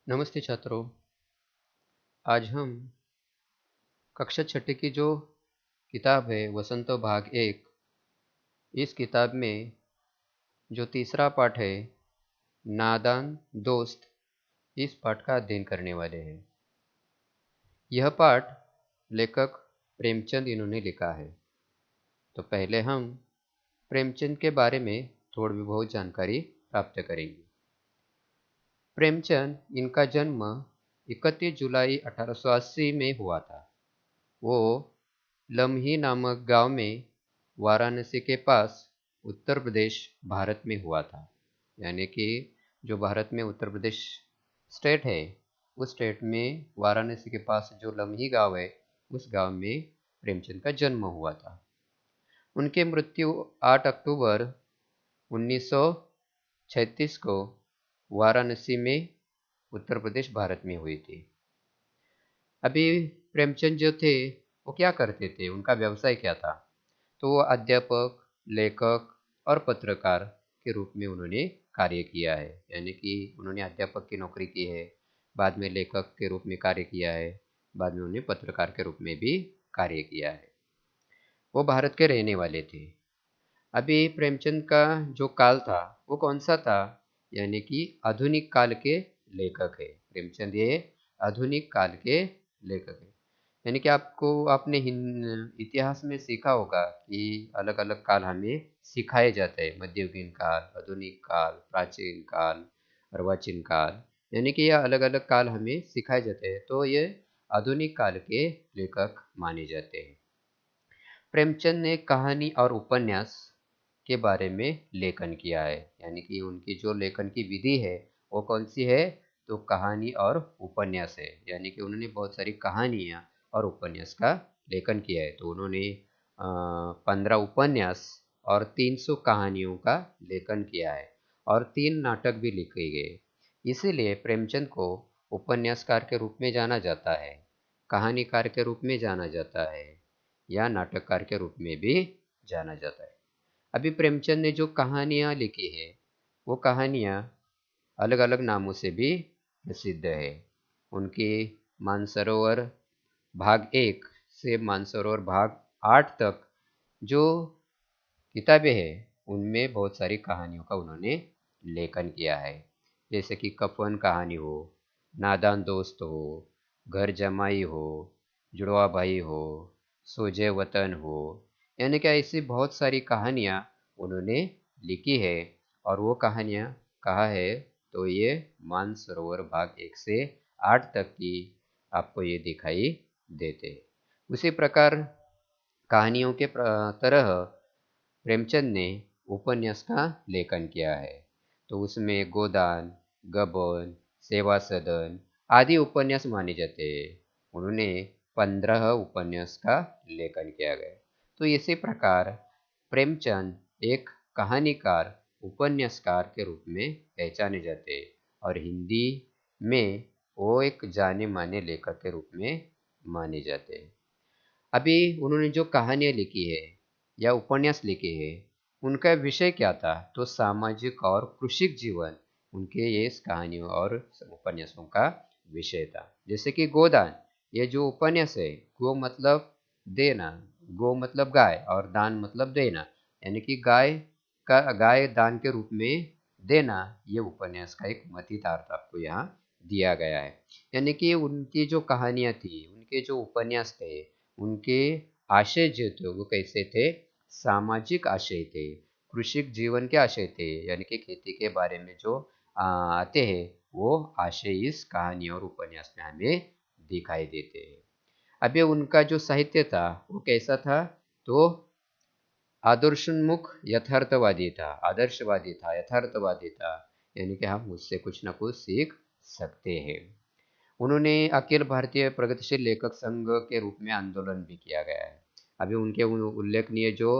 नमस्ते छात्रों। आज हम कक्षा छठी की जो किताब है वसंतो भाग एक, इस किताब में जो तीसरा पाठ है नादान दोस्त, इस पाठ का अध्ययन करने वाले हैं। यह पाठ लेखक प्रेमचंद इन्होंने लिखा है। तो पहले हम प्रेमचंद के बारे में थोड़ी बहुत जानकारी प्राप्त करेंगे। प्रेमचंद इनका जन्म 31 जुलाई 1880 में हुआ था। वो लम्ही नामक गांव में वाराणसी के पास उत्तर प्रदेश भारत में हुआ था। यानी कि जो भारत में उत्तर प्रदेश स्टेट है, उस स्टेट में वाराणसी के पास जो लम्ही गांव है, उस गांव में प्रेमचंद का जन्म हुआ था। उनकी मृत्यु 8 अक्टूबर 1936 को वाराणसी में उत्तर प्रदेश भारत में हुई थी। अभी प्रेमचंद जो थे वो क्या करते थे, उनका व्यवसाय क्या था? तो वो अध्यापक, लेखक और पत्रकार के रूप में उन्होंने कार्य किया है। यानी कि उन्होंने अध्यापक की नौकरी की है, बाद में लेखक के रूप में कार्य किया है, बाद में उन्होंने पत्रकार के रूप में भी कार्य किया है। वो भारत के रहने वाले थे। अभी प्रेमचंद का जो काल था वो कौन सा था? यानी कि आधुनिक काल के लेखक है। प्रेमचंद ये आधुनिक काल के लेखक है। यानी कि आपने इतिहास में सीखा होगा कि अलग अलग काल हमें सिखाए जाते हैं। मध्ययुगीन काल, आधुनिक काल, प्राचीन काल, अर्वाचीन काल। यानी कि यह अलग अलग काल हमें सिखाए जाते हैं। तो ये आधुनिक काल के लेखक माने जाते हैं। प्रेमचंद ने कहानी और उपन्यास के बारे में लेखन किया है। यानी कि उनकी जो लेखन की विधि है वो कौन सी है? तो कहानी और उपन्यास है। यानी कि उन्होंने बहुत सारी कहानियाँ और उपन्यास का लेखन किया है। तो उन्होंने 15 उपन्यास और 300 कहानियों का लेखन किया है और 3 नाटक भी लिखे गए। इसीलिए प्रेमचंद को उपन्यासकार के रूप में जाना जाता है, कहानीकार के रूप में जाना जाता है या नाटककार के रूप में भी जाना जाता है। अभी प्रेमचंद ने जो कहानियाँ लिखी है वो कहानियाँ अलग अलग नामों से भी प्रसिद्ध है। उनकी मानसरोवर भाग 1 से मानसरोवर भाग 8 तक जो किताबें हैं उनमें बहुत सारी कहानियों का उन्होंने लेखन किया है। जैसे कि कफन कहानी हो, नादान दोस्त हो, घर जमाई हो, जुड़वा भाई हो, सोजे वतन हो। यानी कि ऐसी बहुत सारी कहानियाँ उन्होंने लिखी है। और वो कहानियाँ कहाँ है? तो ये मानसरोवर भाग 1 से 8 तक की आपको ये दिखाई देते हैं। उसी प्रकार कहानियों के तरह प्रेमचंद ने उपन्यास का लेखन किया है। तो उसमें गोदान, गबन, सेवा सदन आदि उपन्यास माने जाते हैं। उन्होंने 15 उपन्यास का लेखन किया गया। तो इसी प्रकार प्रेमचंद एक कहानीकार, उपन्यासकार के रूप में पहचाने जाते हैं और हिंदी में वो एक जाने माने लेखक के रूप में माने जाते हैं। अभी उन्होंने जो कहानियाँ लिखी है या उपन्यास लिखे हैं, उनका विषय क्या था? तो सामाजिक और कृषिक जीवन उनके ये इस कहानियों और उपन्यासों का विषय था। जैसे कि गोदान, ये जो उपन्यास है, गो मतलब देना, गो मतलब गाय और दान मतलब देना। यानी कि गाय दान के रूप में देना, ये उपन्यास का एक मथितार्थ आपको यहाँ दिया गया है। यानी कि उनकी जो कहानियाँ थी, उनके जो उपन्यास थे, उनके आशय जो थे वो कैसे थे? सामाजिक आशय थे, कृषिक जीवन के आशय थे। यानी कि खेती के बारे में जो आते हैं वो आशय इस कहानी और उपन्यास में हमें दिखाई देते हैं। अभी उनका जो साहित्य था वो कैसा था? तो आदर्शोन्मुख यथार्थवादी था, आदर्शवादी था, यथार्थवादी था। यानी कि हम उससे कुछ ना कुछ सीख सकते हैं। उन्होंने अखिल भारतीय प्रगतिशील लेखक संघ के रूप में आंदोलन भी किया गया है। अभी उनके उल्लेखनीय जो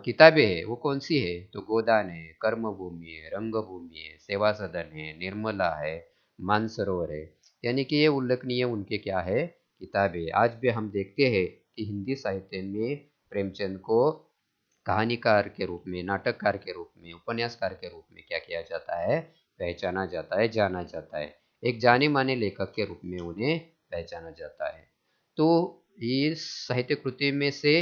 किताबें हैं वो कौन सी है? तो गोदान है, कर्मभूमि है, रंगभूमि है, सेवा सदन है, निर्मला है, मानसरोवर है। यानी कि ये उल्लेखनीय उनके क्या है? किताबें। आज भी हम देखते हैं कि हिंदी साहित्य में प्रेमचंद को कहानीकार के रूप में, नाटककार के रूप में, उपन्यासकार के रूप में क्या किया जाता है? पहचाना जाता है, जाना जाता है। एक जाने माने लेखक के रूप में उन्हें पहचाना जाता है। तो इस साहित्य कृति में से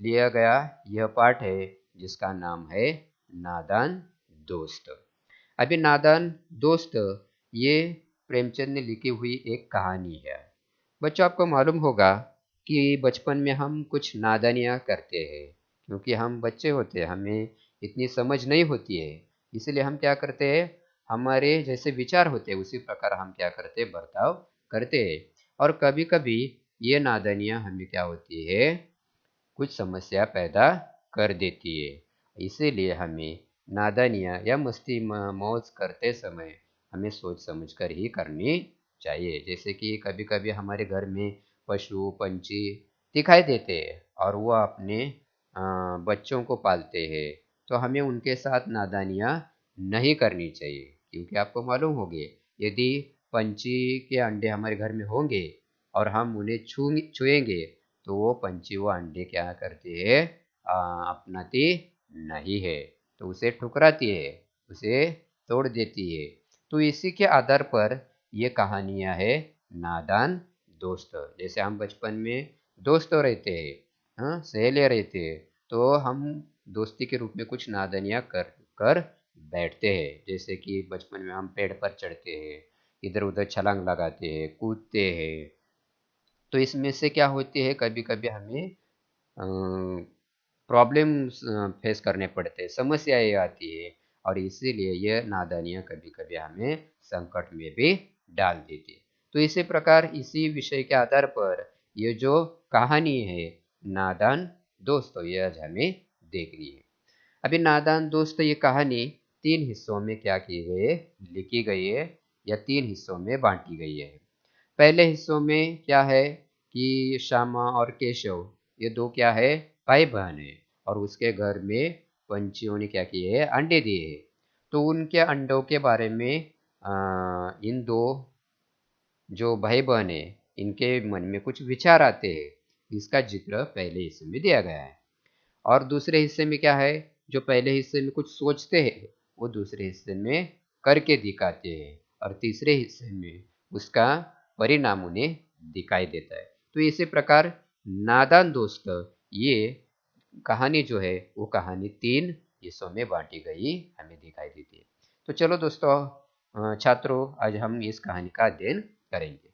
लिया गया यह पाठ है जिसका नाम है नादान दोस्त। अभी नादान दोस्त ये प्रेमचंद ने लिखी हुई एक कहानी है। बच्चों, आपको मालूम होगा कि बचपन में हम कुछ नादानियाँ करते हैं, क्योंकि हम बच्चे होते हैं, हमें इतनी समझ नहीं होती है। इसलिए हम क्या करते हैं, हमारे जैसे विचार होते हैं उसी प्रकार हम क्या करते हैं, बर्ताव करते हैं। और कभी कभी ये नादानियाँ हमें क्या होती है, कुछ समस्या पैदा कर देती है। इसीलिए हमें नादानियाँ या मस्ती मौज करते समय हमें सोच समझ कर ही करनी चाहिए। जैसे कि कभी कभी हमारे घर में पशु पंछी दिखाई देते हैं और वो अपने बच्चों को पालते हैं, तो हमें उनके साथ नादानियाँ नहीं करनी चाहिए। क्योंकि आपको मालूम होगी, यदि पंछी के अंडे हमारे घर में होंगे और हम उन्हें छुएंगे तो वो पंछी वो अंडे क्या करती है, अपनाती नहीं है, तो उसे ठुकराती है, उसे तोड़ देती है। तो इसी के आधार पर ये कहानियाँ है नादान दोस्त। जैसे हम बचपन में दोस्त रहते हैं, हाँ, सहेलियाँ रहते हैं, तो हम दोस्ती के रूप में कुछ नादानियाँ कर कर बैठते हैं। जैसे कि बचपन में हम पेड़ पर चढ़ते हैं, इधर उधर छलांग लगाते हैं, कूदते हैं। तो इसमें से क्या होती है, कभी कभी हमें प्रॉब्लम्स फेस करने पड़ते हैं, समस्याएं आती है, और इसीलिए ये नादानियाँ कभी कभी हमें संकट में भी डाल देती है। तो इसी प्रकार इसी विषय के आधार पर ये जो कहानी है नादान दोस्त, ये आज हमें देखनी है। अभी नादान दोस्त ये कहानी 3 हिस्सों में क्या की गई है, लिखी गई है, या 3 हिस्सों में बांटी गई है। पहले हिस्सों में क्या है कि श्यामा और केशव ये दो क्या है, भाई बहन है, और उसके घर में पंछियों ने क्या किए है, अंडे दिए हैं। तो उनके अंडों के बारे में इन दो जो भाई बहन है इनके मन में कुछ विचार आते हैं, इसका जिक्र पहले हिस्से में दिया गया है। और दूसरे हिस्से में क्या है, जो पहले हिस्से में कुछ सोचते हैं वो दूसरे हिस्से में करके दिखाते हैं, और तीसरे हिस्से में उसका परिणाम उन्हें दिखाई देता है। तो इसी प्रकार नादान दोस्त ये कहानी जो है वो कहानी 3 हिस्सों में बांटी गई हमें दिखाई देती है। तो चलो दोस्तों, छात्रों, आज हम इस कहानी का अध्ययन करेंगे।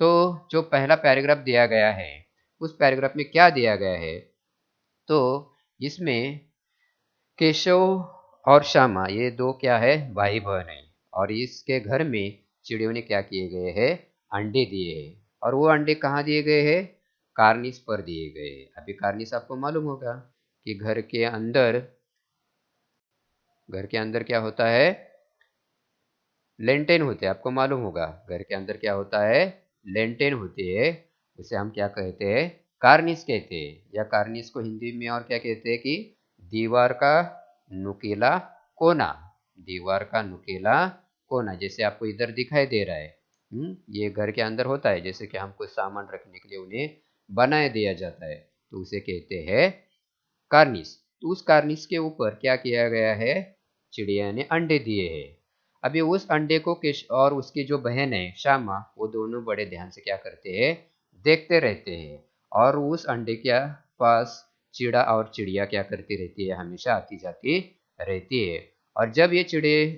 तो जो पहला पैराग्राफ दिया गया है, उस पैराग्राफ में क्या दिया गया है, तो इसमें केशव और श्यामा ये दो क्या है, भाई बहन है, और इसके घर में चिड़ियों ने क्या किए गए हैं, अंडे दिए हैं। और वो अंडे कहाँ दिए गए हैं, कार्निस पर दिए गए हैं। अभी कार्निस आपको मालूम होगा कि घर के अंदर क्या होता है, लेंटेन होते हैं। आपको मालूम होगा घर के अंदर क्या होता है, लेंटेन होती है। उसे हम क्या कहते हैं, कार्निस कहते हैं, या कार्निस को हिंदी में और क्या कहते हैं कि दीवार का नुकीला कोना। दीवार का नुकीला कोना, जैसे आपको इधर दिखाई दे रहा है। ये घर के अंदर होता है, जैसे कि हमको सामान रखने के लिए उन्हें बनाए दिया जाता है, तो उसे कहते हैं कार्निस। तो उस कार्निस के ऊपर क्या किया गया है, चिड़िया ने अंडे दिए हैं। अभी उस अंडे को किश और उसकी जो बहन है श्यामा, वो दोनों बड़े ध्यान से क्या करते हैं, देखते रहते हैं। और उस अंडे के पास चिड़ा और चिड़िया क्या करती रहती है, हमेशा आती जाती रहती है। और जब ये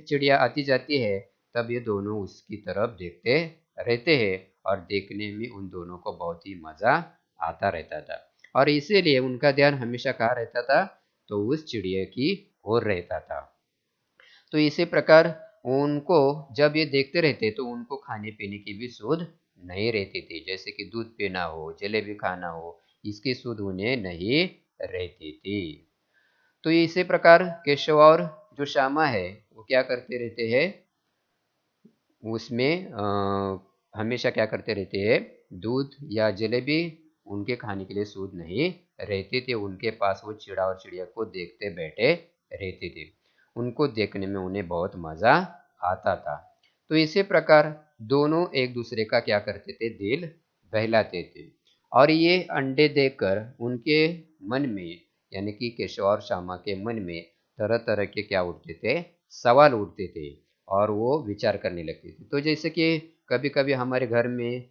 चिड़िया आती जाती है, तब ये दोनों उसकी तरफ देखते रहते हैं, और देखने में उन दोनों को बहुत ही मजा आता रहता था। और इसीलिए उनका ध्यान हमेशा कहाँ रहता था, तो उस चिड़िया की ओर रहता था। तो इसी प्रकार उनको जब ये देखते रहते तो उनको खाने पीने की भी सुध नहीं रहती थी। जैसे कि दूध पीना हो, जलेबी खाना हो, इसकी सुध उन्हें नहीं रहती थी। तो इसी प्रकार केशव और जो श्यामा है वो क्या करते रहते हैं, उसमें हमेशा क्या करते रहते हैं, दूध या जलेबी उनके खाने के लिए सूद नहीं रहते थे। उनके पास वो चिड़ा और चिड़िया को देखते बैठे रहते थे। उनको देखने में उन्हें बहुत मज़ा आता था। तो इसी प्रकार दोनों एक दूसरे का क्या करते थे, दिल बहलाते थे। और ये अंडे देखकर उनके मन में, यानी कि केशव और श्यामा के मन में तरह तरह के क्या उठते थे, सवाल उठते थे। और वो विचार करने लगती थी। तो जैसे कि कभी-कभी हमारे घर में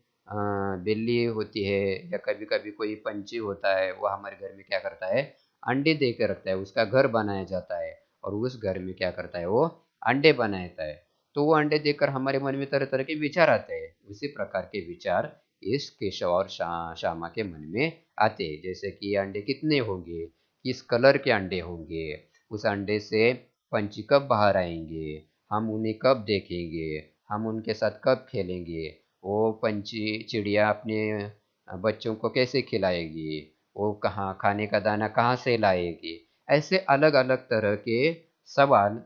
बिल्ली होती है या कभी-कभी कोई पंछी होता है, वो हमारे घर में क्या करता है, अंडे दे के रखता है, उसका घर बनाया जाता है और उस घर में क्या करता है वो अंडे बनाता है। तो वो अंडे देकर हमारे मन में तरह-तरह के विचार आते हैं। उसी प्रकार के विचार इस केशव और श्यामा के मन में आते हैं। जैसे कि अंडे कितने होंगे, किस कलर के अंडे होंगे, उस अंडे से पंछी कब बाहर आएंगे, हम उन्हें कब देखेंगे, हम उनके साथ कब खेलेंगे, वो पंछी चिड़िया अपने बच्चों को कैसे खिलाएगी, वो कहाँ खाने का दाना कहाँ से लाएगी। ऐसे अलग अलग तरह के सवाल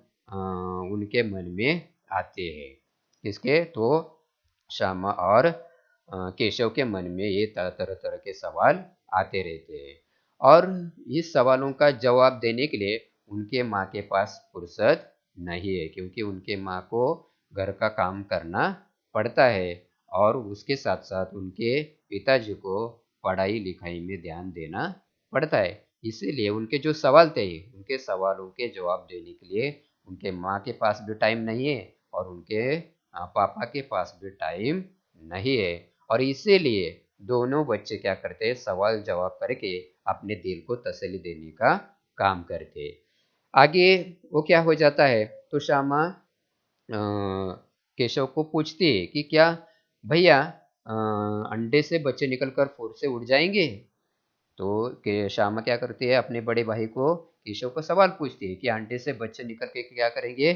उनके मन में आते हैं। किसके? तो श्यामा और केशव के मन में ये तरह तरह के सवाल आते रहते हैं और इस सवालों का जवाब देने के लिए उनके माँ के पास फुर्सत नहीं है, क्योंकि उनके माँ को घर का काम करना पड़ता है और उसके साथ साथ उनके पिताजी को पढ़ाई लिखाई में ध्यान देना पड़ता है। इसीलिए उनके जो सवाल थे, उनके सवालों के जवाब देने के लिए उनके माँ के पास भी टाइम नहीं है और उनके पापा के पास भी टाइम नहीं है। और इसीलिए दोनों बच्चे क्या करते हैं, सवाल जवाब करके अपने दिल को तसल्ली देने का काम करते हैं। आगे वो क्या हो जाता है, तो श्यामा केशव को पूछती है कि क्या भैया अंडे से बच्चे निकलकर फुर से उड़ जाएंगे। तो के श्यामा क्या करती है, अपने बड़े भाई को केशव को सवाल पूछती है कि अंडे से बच्चे निकल के क्या करेंगे,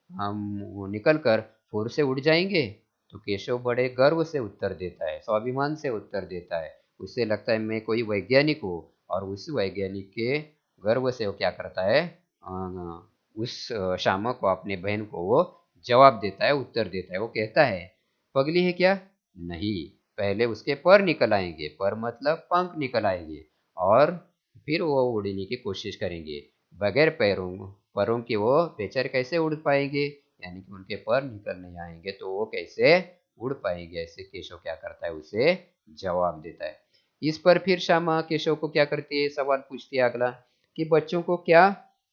हम वो निकल कर फुर से उड़ जाएंगे। तो केशव बड़े गर्व से उत्तर देता है, स्वाभिमान से उत्तर देता है। उसे लगता है मैं कोई वैज्ञानिक हूँ और उस वैज्ञानिक के गर्व से वो क्या करता है, उस श्यामा को, अपने बहन को वो जवाब देता है, उत्तर देता है। वो कहता है पगली है क्या, नहीं, पहले उसके पर निकल आएंगे, पर मतलब पंख निकल आएंगे और फिर वो उड़ने की कोशिश करेंगे। बगैर पैरों परों के वो बेचारे कैसे उड़ पाएंगे, यानी कि उनके पर निकल नहीं आएंगे तो वो कैसे उड़ पाएंगे। ऐसे केशव क्या करता है, उसे जवाब देता है। इस पर फिर श्यामा केशव को क्या करती है, सवाल पूछती है अगला कि बच्चों को क्या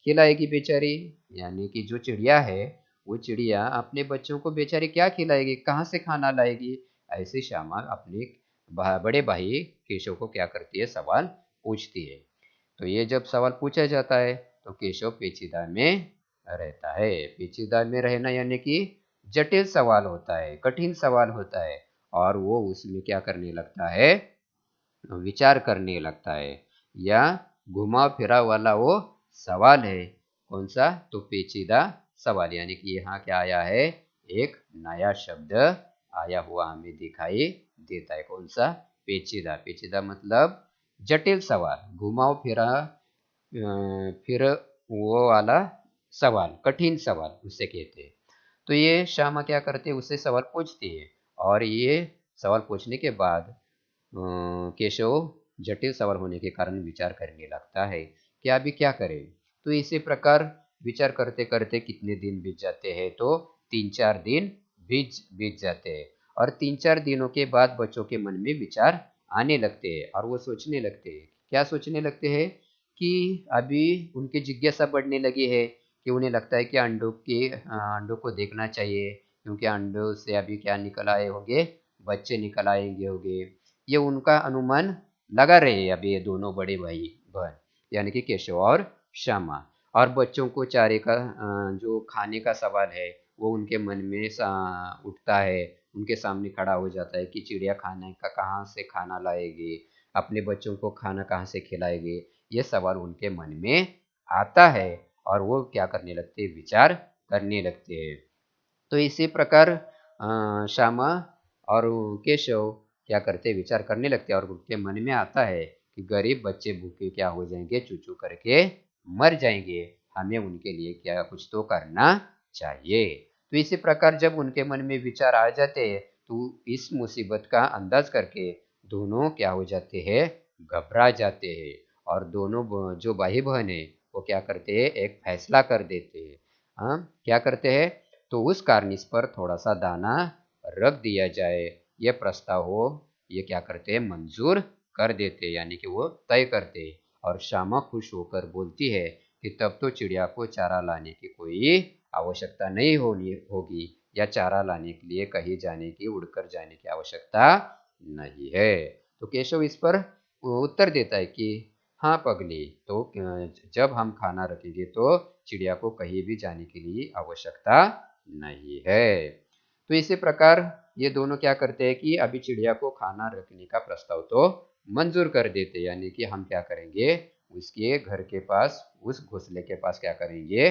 खिलाएगी बेचारी, यानी कि जो चिड़िया है वो चिड़िया अपने बच्चों को बेचारी क्या खिलाएगी, कहाँ से खाना लाएगी। ऐसे श्यामा अपने बड़े भाई केशव को क्या करती है, सवाल पूछती है। तो ये जब सवाल पूछा जाता है तो केशव पेचीदा में रहता है। पेचीदा में रहना यानी कि जटिल सवाल होता है, कठिन सवाल होता है और वो उसमें क्या करने लगता है, विचार करने लगता है। या घुमा फिरा वाला वो सवाल है। कौन सा? तो पेचीदा सवाल, यानी कि यहाँ क्या आया है, एक नया शब्द आया हुआ हमें दिखाई देता है। कौन सा? पेचीदा। पेचीदा मतलब जटिल सवाल, घुमाव फिरा फिर वो वाला सवाल, कठिन सवाल उसे कहते हैं। तो ये श्यामा क्या करते हैं, उससे सवाल पूछती है और ये सवाल पूछने के बाद केशव जटिल सवाल होने के कारण विचार करने लगता है कि अभी क्या करें। तो इसी प्रकार विचार करते करते कितने दिन बीत जाते हैं, तो 3-4 दिन बीत बीत जाते हैं और 3-4 दिनों के बाद बच्चों के मन में विचार आने लगते हैं और वो सोचने लगते हैं। क्या सोचने लगते हैं कि अभी उनकी जिज्ञासा बढ़ने लगी है कि उन्हें लगता है कि अंडों को देखना चाहिए, क्योंकि अंडों से अभी क्या निकल आए होंगे, बच्चे निकल आएंगे होंगे। ये उनका अनुमान लगा रहे हैं अभी ये दोनों बड़े भाई बहन, यानी कि केशव और श्यामा। और बच्चों को चारे का जो खाने का सवाल है वो उनके मन में उठता है, उनके सामने खड़ा हो जाता है कि चिड़िया खाने का कहाँ से खाना लाएगी, अपने बच्चों को खाना कहाँ से खिलाएगी। ये सवाल उनके मन में आता है और वो क्या करने लगते हैं, विचार करने लगते हैं। तो इसी प्रकार श्यामा और केशव क्या करते हैं, विचार करने लगते हैं और उनके मन में आता है कि गरीब बच्चे भूखे क्या हो जाएंगे, चूचू करके मर जाएंगे, हमें उनके लिए क्या कुछ तो करना चाहिए। तो इसी प्रकार जब उनके मन में विचार आ जाते हैं तो इस मुसीबत का अंदाज करके दोनों क्या हो जाते हैं, घबरा जाते हैं और दोनों जो भाई बहन है वो क्या करते हैं, एक फैसला कर देते हैं। हाँ, क्या करते हैं, तो उस कार्निस पर थोड़ा सा दाना रख दिया जाए, ये प्रस्ताव हो, ये क्या करते हैं, मंजूर कर देते हैं, यानी कि वो तय करते हैं। और श्यामा खुश होकर बोलती है कि तब तो चिड़िया को चारा लाने की कोई आवश्यकता नहीं होनी होगी या चारा लाने के लिए कहीं जाने की, उड़कर जाने की आवश्यकता नहीं है। तो केशव इस पर उत्तर देता है कि हाँ पगली, तो जब हम खाना रखेंगे तो चिड़िया को कहीं भी जाने के लिए आवश्यकता नहीं है। तो इसी प्रकार ये दोनों क्या करते हैं कि अभी चिड़िया को खाना रखने का प्रस्ताव तो मंजूर कर देते, यानी कि हम क्या करेंगे, उसके घर के पास, उस घोंसले के पास क्या करेंगे,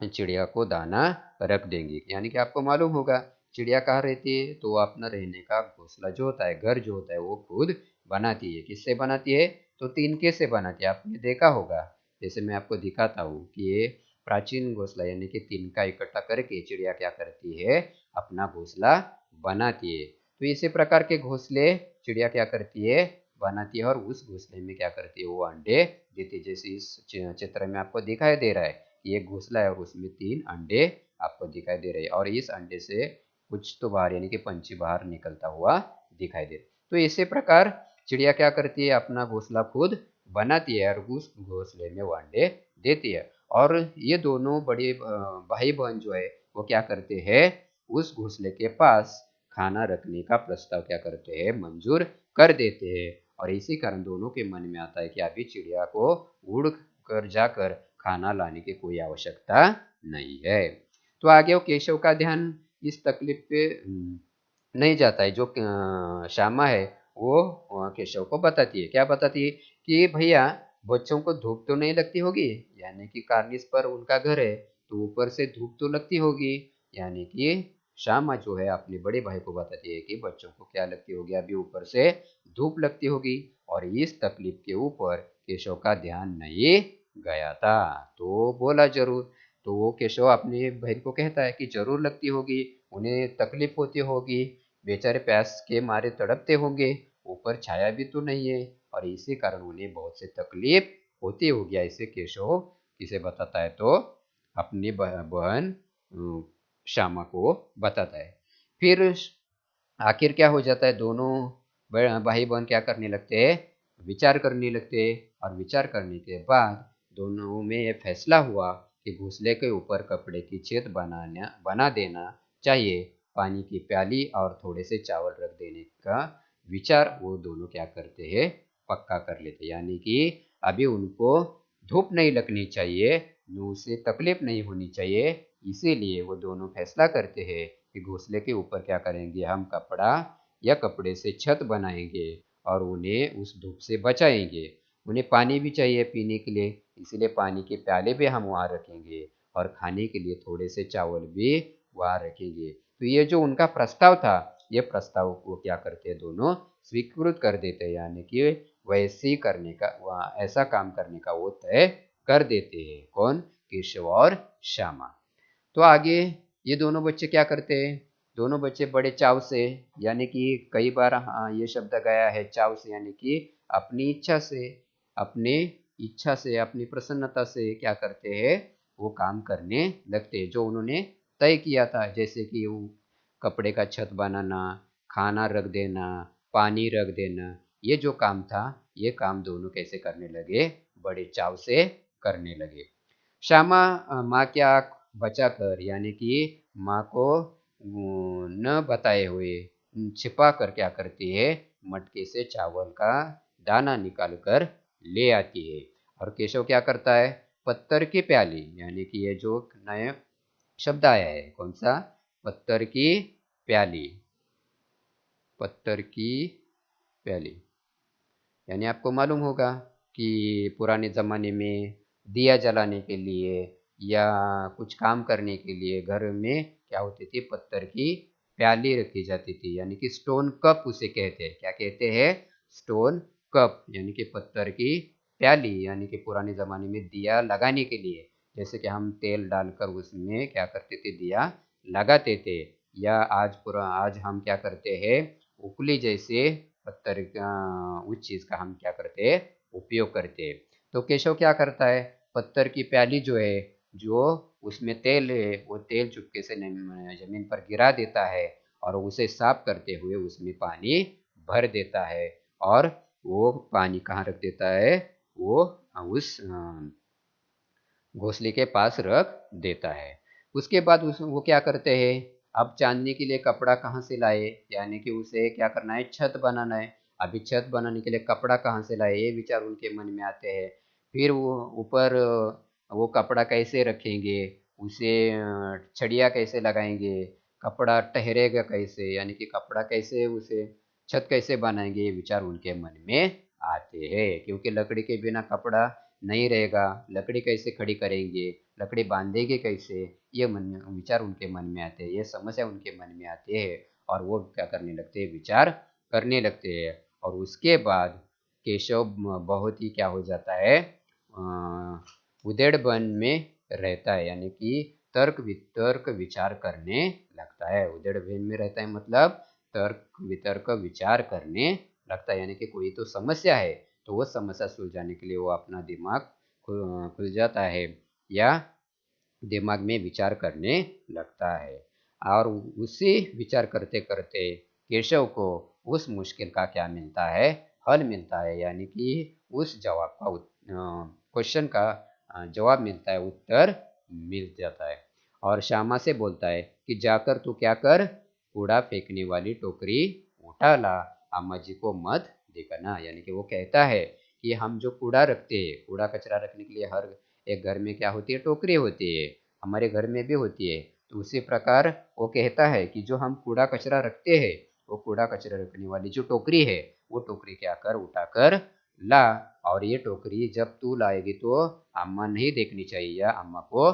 चिड़िया को दाना रख देंगे। यानी कि आपको मालूम होगा चिड़िया कहाँ रहती है, तो वो अपना रहने का घोंसला जो होता है, घर जो होता है, वो खुद बनाती है। किससे बनाती है, तो तिनके से बनाती है। आपने देखा होगा, जैसे मैं आपको दिखाता हूँ कि ये प्राचीन घोंसला यानी कि तिनका इकट्ठा करके चिड़िया क्या करती है, अपना घोंसला बनाती है। तो इसी प्रकार के घोंसले चिड़िया क्या करती है, बनाती है, और उस घोंसले में क्या करती है, वो अंडे देती है। जैसे इस चित्र में आपको दिखाई दे रहा है, ये घोंसला है और उसमें 3 अंडे आपको दिखाई दे रहे हैं, और इस अंडे से कुछ तो बाहर यानी कि पंछी बाहर निकलता हुआ दिखाई दे रहा है। तो इसी प्रकार चिड़िया क्या करती है, अपना घोंसला खुद बनाती है और उस घोंसले में वो अंडे देती है। और ये दोनों बड़े भाई बहन जो है वो क्या करते हैं, उस घोंसले के पास खाना रखने का प्रस्ताव क्या करते हैं, मंजूर कर देते हैं। और इसी कारण दोनों के मन में आता है कि अभी चिड़िया को उड़ कर जाकर खाना लाने की कोई आवश्यकता नहीं है। तो आगे वो केशव का ध्यान इस तकलीफ पे नहीं जाता है। जो श्यामा है वो केशव को बताती है, क्या बताती है कि भैया बच्चों को धूप तो नहीं लगती होगी, यानी कि कार्निस पर उनका घर है तो ऊपर से धूप तो लगती होगी। यानी कि श्यामा जो है अपने बड़े भाई को बताती है कि बच्चों को क्या लगती होगी, अभी ऊपर से धूप लगती होगी। और इस तकलीफ के ऊपर केशव का ध्यान नहीं गया था, तो बोला जरूर। तो वो केशव अपने बहन को कहता है कि जरूर लगती होगी, उन्हें तकलीफ होती होगी, बेचारे प्यास के मारे तड़पते होंगे, ऊपर छाया भी तो नहीं है, और इसी कारण उन्हें बहुत से तकलीफ होती होगी। ऐसे केशव किसे बताता है, तो अपनी बहन श्यामा को बताता है। फिर आखिर क्या हो जाता है, दोनों भाई बहन क्या करने लगते हैं, विचार करने लगते हैं। और विचार करने के बाद दोनों में ये फैसला हुआ कि घोंसले के ऊपर कपड़े की छत बना देना चाहिए। पानी की प्याली और थोड़े से चावल रख देने का विचार वो दोनों क्या करते हैं, पक्का कर लेते हैं। यानी कि अभी उनको धूप नहीं लगनी चाहिए, मुंह से तकलीफ नहीं होनी चाहिए, इसीलिए वो दोनों फैसला करते हैं कि घोंसले के ऊपर क्या करेंगे, हम कपड़ा या कपड़े से छत बनाएंगे और उन्हें उस धूप से बचाएंगे। उन्हें पानी भी चाहिए पीने के लिए, इसीलिए पानी के प्याले भी हम वहाँ रखेंगे और खाने के लिए थोड़े से चावल भी वहाँ रखेंगे। तो ये जो उनका प्रस्ताव था, ये प्रस्ताव को क्या करते हैं, दोनों स्वीकृत कर देते हैं। यानी कि वैसे ही करने का, वहाँ ऐसा काम करने का वो तय कर देते हैं। कौन, केशव और श्यामा। तो आगे ये दोनों बच्चे क्या करते हैं, दोनों बच्चे बड़े चाव से, यानी कि कई बार हाँ ये शब्द गया है चाव से, यानी कि अपनी इच्छा से, अपने इच्छा से, अपनी प्रसन्नता से क्या करते हैं, वो काम करने लगते हैं जो उन्होंने तय किया था। जैसे कि वो कपड़े का छत बनाना, खाना रख देना, पानी रख देना, ये जो काम था, ये काम दोनों कैसे करने लगे, बड़े चाव से करने लगे। श्यामा माँ की आँख बचाकर, यानी कि माँ को न बताए हुए छिपा कर क्या करती है, मटके से चावल का दाना निकाल कर ले आती है। और केशव क्या करता है, पत्थर की प्याली, यानी कि ये जो नया शब्द आया है, कौन सा, पत्थर की प्याली, पत्थर की प्याली। यानी आपको मालूम होगा कि पुराने ज़माने में दिया जलाने के लिए या कुछ काम करने के लिए घर में क्या होती थी, पत्थर की प्याली रखी जाती थी, यानी कि स्टोन कप उसे कहते हैं। क्या कहते हैं, स्टोन कप, यानी कि पत्थर की प्याली। यानी कि पुराने ज़माने में दिया लगाने के लिए, जैसे कि हम तेल डालकर उसमें क्या करते थे, दिया लगाते थे। या आज हम क्या करते हैं, उपली जैसे पत्थर का, उस चीज़ का हम क्या करते हैं, उपयोग करते हैं। तो केशव क्या करता है, पत्थर की प्याली जो है, जो उसमें तेल है, वो तेल चुपके से जमीन पर गिरा देता है और उसे साफ करते हुए उसमें पानी भर देता है। और वो पानी कहाँ रख देता है, वो उस घोंसले के पास रख देता है। उसके बाद वो क्या करते हैं, अब चांदनी के लिए कपड़ा कहाँ से लाए, यानी कि उसे क्या करना है, छत बनाना है। अभी छत बनाने के लिए कपड़ा कहाँ से लाए, ये विचार उनके मन में आते हैं। फिर वो ऊपर वो कपड़ा कैसे रखेंगे, उसे छड़िया कैसे लगाएंगे, कपड़ा ठहरेगा कैसे, यानी कि कपड़ा कैसे उसे छत कैसे बनाएंगे, ये विचार उनके मन में आते हैं। क्योंकि लकड़ी के बिना कपड़ा नहीं रहेगा, लकड़ी कैसे खड़ी करेंगे, लकड़ी बांधेंगे कैसे, ये विचार उनके मन में आते हैं, ये समस्या उनके मन में आती है। और वो क्या करने लगते हैं, विचार करने लगते हैं। और उसके बाद केशव बहुत ही क्या हो जाता है, उधेड़बन में रहता है, यानी कि तर्क वितर्क विचार करने लगता है। उधेड़बन में रहता है मतलब तर्क वितर्क विचार करने लगता है, यानी कि कोई तो समस्या है तो वो समस्या सुलझाने के लिए वो अपना दिमाग खुल जाता है या दिमाग में विचार करने लगता है। और उसी विचार करते करते केशव को उस मुश्किल का क्या मिलता है, हल मिलता है, यानी कि उस जवाब का क्वेश्चन का जवाब मिलता है, उत्तर मिल जाता है। और श्यामा से बोलता है कि जाकर तू क्या कर, कूड़ा फेंकने वाली टोकरी उठा ला, अम्मा जी को मत देखना। यानी कि वो कहता है कि हम जो कूड़ा रखते हैं, कूड़ा कचरा रखने के लिए हर एक घर में क्या होती है, टोकरी होती है, हमारे घर में भी होती है। तो उसी प्रकार वो कहता है कि जो हम कूड़ा कचरा रखते हैं, वो कूड़ा कचरा रखने वाली जो टोकरी है, वो टोकरी क्या कर, उठाकर ला। और ये टोकरी जब तू लाएगी तो अम्मा नहीं देखनी चाहिए या अम्मा को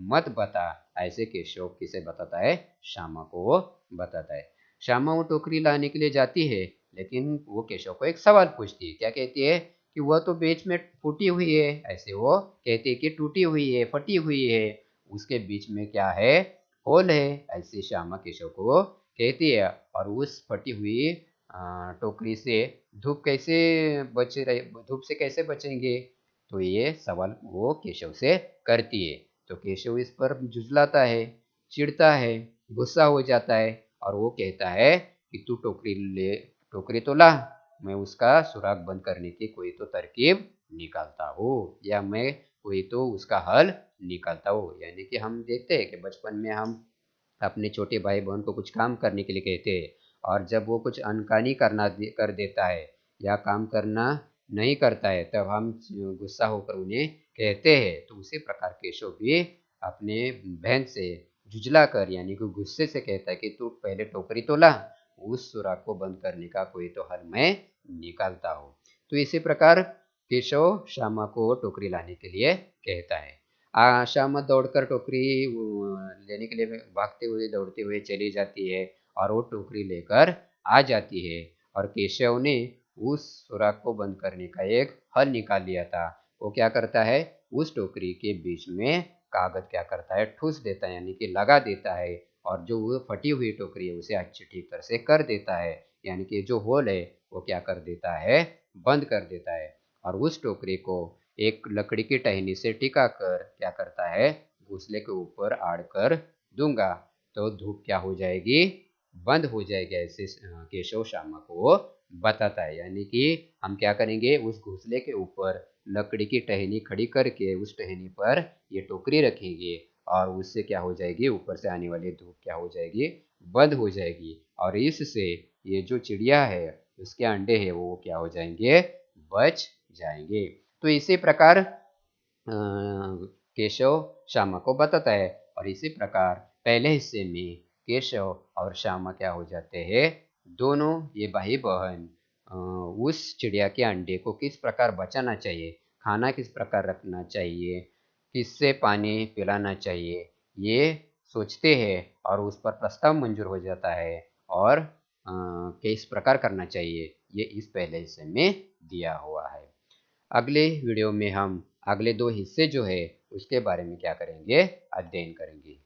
मत बता। ऐसे केशव किसे बताता है, श्यामा को वो बताता है। श्यामा वो टोकरी लाने के लिए जाती है, लेकिन वो केशव को एक सवाल पूछती है। क्या कहती है कि वह तो बीच में फूटी हुई है, ऐसे वो कहती है कि टूटी हुई है, फटी हुई है, उसके बीच में क्या है, होल है, ऐसे श्यामा केशव को कहती है। और उस फटी हुई टोकरी से धूप कैसे बच रहे, धूप से कैसे बचेंगे, तो ये सवाल वो केशव से करती है। तो केशव इस पर झुझलाता है, चिढ़ता है, गुस्सा हो जाता है, और वो कहता है कि तू टोकरी तो ला, मैं उसका सुराग बंद करने की कोई तो तरकीब निकालता हूँ, या मैं कोई तो उसका हल निकालता हूँ। यानी कि हम देखते हैं कि बचपन में हम अपने छोटे भाई बहन को कुछ काम करने के लिए कहते हैं, और जब वो कुछ अनकानी कर देता है या काम करना नहीं करता है, तब हम गुस्सा होकर उन्हें कहते हैं। तो उसी प्रकार केशव भी अपने बहन से जुझला कर, यानी कि गुस्से से कहता है कि तू पहले टोकरी तो ला, उस सुराग को बंद करने का कोई तो हल मैं निकालता हूँ। तो इसी प्रकार केशव श्यामा को टोकरी लाने के लिए कहता है। श्यामा दौड़कर टोकरी लेने के लिए भागते हुए दौड़ते हुए चली जाती है, और वो टोकरी लेकर आ जाती है। और केशव ने उस सुराग को बंद करने का एक हल निकाल लिया था। वो क्या करता है, उस टोकरी के बीच में कागज क्या करता है, ठूस देता है, यानी कि लगा देता है, और जो वो फटी हुई टोकरी है उसे अच्छी ठीक तरह से कर देता है, यानी कि जो होल है वो क्या कर देता है, बंद कर देता है। और उस टोकरी को एक लकड़ी की टहनी से टिका कर क्या करता है, घोंसले के ऊपर आड़ कर दूंगा, तो धूप क्या हो जाएगी, बंद हो जाएगी। ऐसे केशव श्यामा को बताता है। यानी कि हम क्या करेंगे, उस घोंसले के ऊपर लकड़ी की टहनी खड़ी करके उस टहनी पर ये टोकरी रखेंगे, और उससे क्या हो जाएगी, ऊपर से आने वाली धूप क्या हो जाएगी, बंद हो जाएगी। और इससे ये जो चिड़िया है उसके अंडे हैं वो क्या हो जाएंगे, बच जाएंगे। तो इसी प्रकार केशव श्यामा को बताता है। और इसी प्रकार पहले हिस्से में केशव और श्यामा क्या हो जाते हैं, दोनों ये भाई बहन उस चिड़िया के अंडे को किस प्रकार बचाना चाहिए, खाना किस प्रकार रखना चाहिए, किससे पानी पिलाना चाहिए, ये सोचते हैं, और उस पर प्रस्ताव मंजूर हो जाता है। और किस प्रकार करना चाहिए, ये इस पहले हिस्से में दिया हुआ है। अगले वीडियो में हम अगले दो हिस्से जो है उसके बारे में क्या करेंगे, अध्ययन करेंगे।